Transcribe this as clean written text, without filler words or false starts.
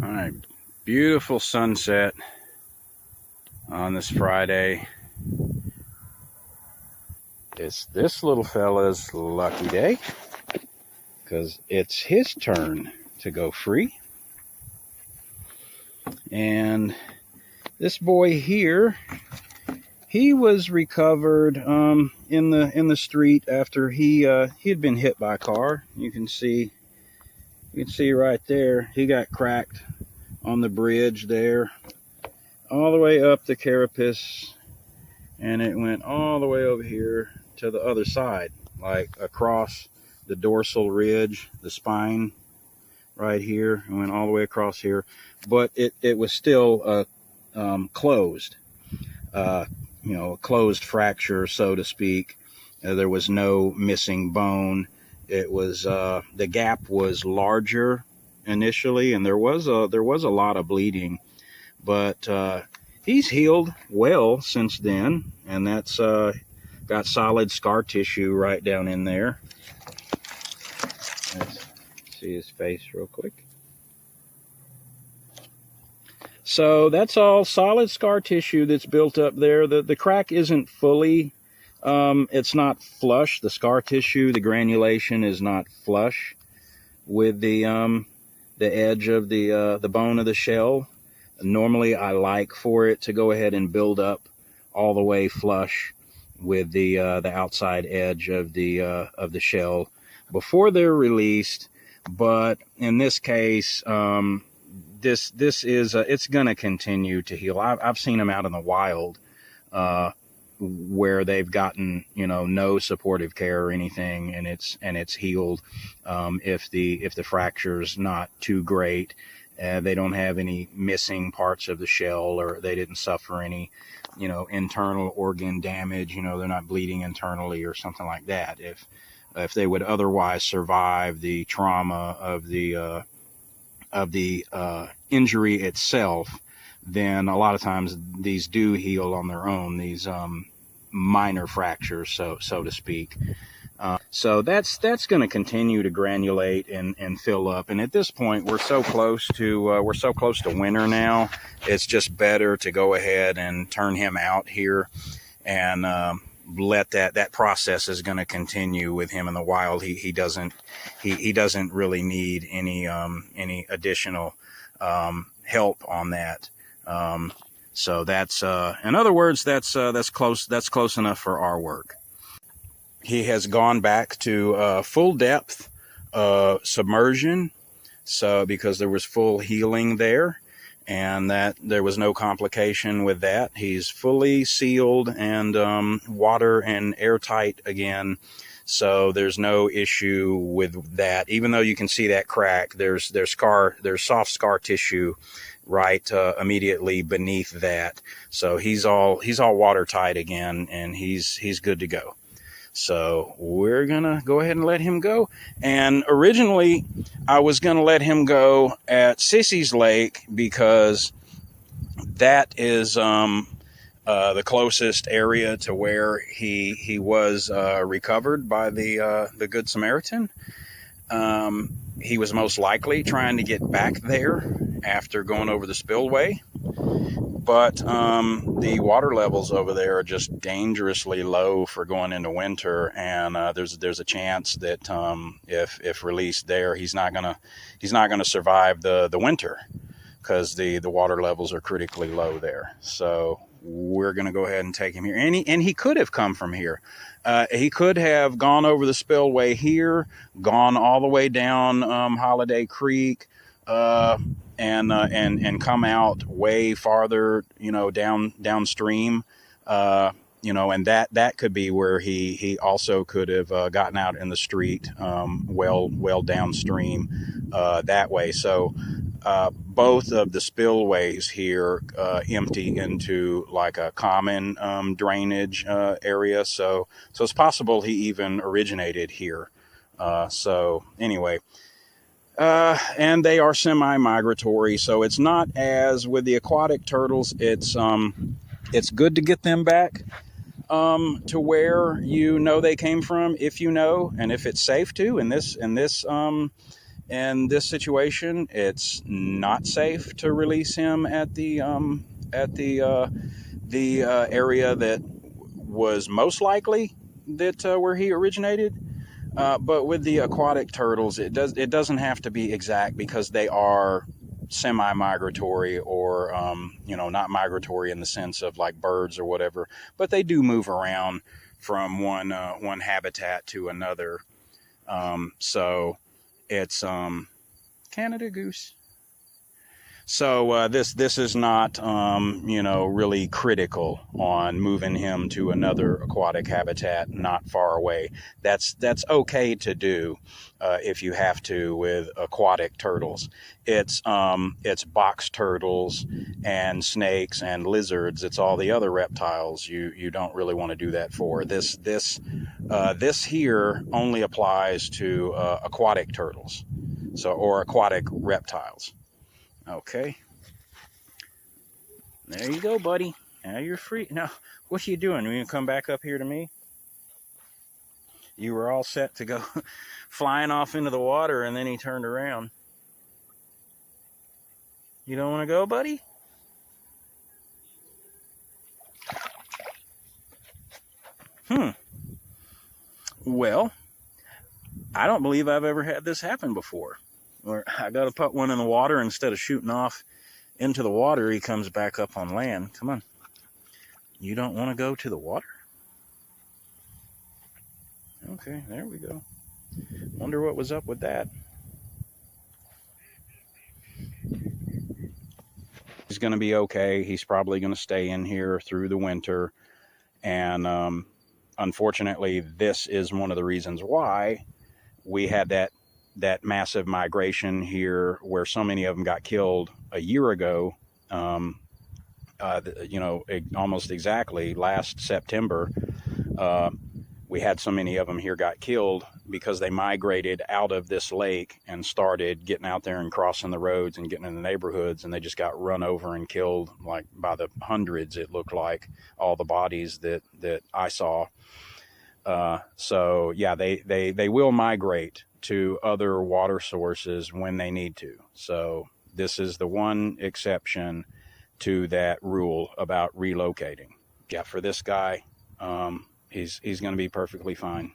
All right, beautiful sunset on this Friday. It's this little fella's lucky day because it's his turn to go free. And this boy here, he was recovered in the street after he had been hit by a car. You can see right there, he got cracked on the bridge there, all the way up the carapace, and it went all the way over here to the other side, like across the dorsal ridge, the spine right here, and went all the way across here. But it was still closed, a closed fracture, so to speak. There was no missing bone. It was the gap was larger initially, and there was a lot of bleeding, but he's healed well since then, and that's got solid scar tissue right down in there. Let's see his face real quick. So that's all solid scar tissue that's built up there. The crack isn't fully, it's not flush. The scar tissue, the granulation is not flush with the edge of the bone of the shell. Normally, I like for it to go ahead and build up all the way flush with the outside edge of the shell before they're released. But in this case, this is it's going to continue to heal. I've seen them out in the wild where they've gotten no supportive care or anything, and it's healed. If the fracture's not too great, they don't have any missing parts of the shell, or they didn't suffer any internal organ damage. They're not bleeding internally or something like that. If they would otherwise survive the trauma of the injury itself, then a lot of times these do heal on their own, these minor fractures, so to speak. So that's going to continue to granulate and fill up. And at this point, we're so close to winter now. It's just better to go ahead and turn him out here, and let that process is going to continue with him in the wild. He doesn't really need any additional help on that. So that's in other words, that's close enough for our work. He has gone back to full depth submersion, so because there was full healing there, and that there was no complication with that. He's fully sealed and water and airtight again, so there's no issue with that. Even though you can see that crack, there's soft scar tissue right immediately beneath that. So he's all watertight again, and he's good to go. So we're going to go ahead and let him go. And originally, I was going to let him go at Sissy's Lake because that is the closest area to where he was recovered by the Good Samaritan. He was most likely trying to get back there after going over the spillway. But the water levels over there are just dangerously low for going into winter, and there's a chance that if released there, he's not gonna survive the winter, because the water levels are critically low there. So we're gonna go ahead and take him here, and he could have come from here. He could have gone over the spillway here, gone all the way down Holiday Creek, and come out way farther, downstream, and that could be where he also could have gotten out in the street, well downstream, that way. So both of the spillways here empty into like a common drainage area. So it's possible he even originated here. So anyway. And they are semi-migratory, so it's not as with the aquatic turtles. It's good to get them back to where they came from, if and if it's safe to. In this in this situation, it's not safe to release him at the area that was most likely that where he originated. But with the aquatic turtles, it doesn't have to be exact, because they are semi-migratory, or not migratory in the sense of like birds or whatever, but they do move around from one habitat to another. So it's Canada goose. So this is not really critical on moving him to another aquatic habitat not far away. That's okay to do if you have to with aquatic turtles. It's box turtles and snakes and lizards. It's all the other reptiles you don't really want to do that for. This here only applies to aquatic turtles, or aquatic reptiles. Okay. There you go, buddy. Now you're free. Now, what are you doing? Are you going to come back up here to me? You were all set to go flying off into the water, and then he turned around. You don't want to go, buddy? Well, I don't believe I've ever had this happen before. Or I got to put one in the water, instead of shooting off into the water, he comes back up on land. Come on. You don't want to go to the water? Okay, there we go. Wonder what was up with that. He's going to be okay. He's probably going to stay in here through the winter. And unfortunately, this is one of the reasons why we had that massive migration here, where so many of them got killed a year ago. Almost exactly last September, we had so many of them here got killed because they migrated out of this lake and started getting out there and crossing the roads and getting in the neighborhoods, and they just got run over and killed, like by the hundreds. It looked like, all the bodies that I saw. So yeah, they will migrate to other water sources when they need to. So this is the one exception to that rule about relocating. Yeah, for this guy, he's going to be perfectly fine.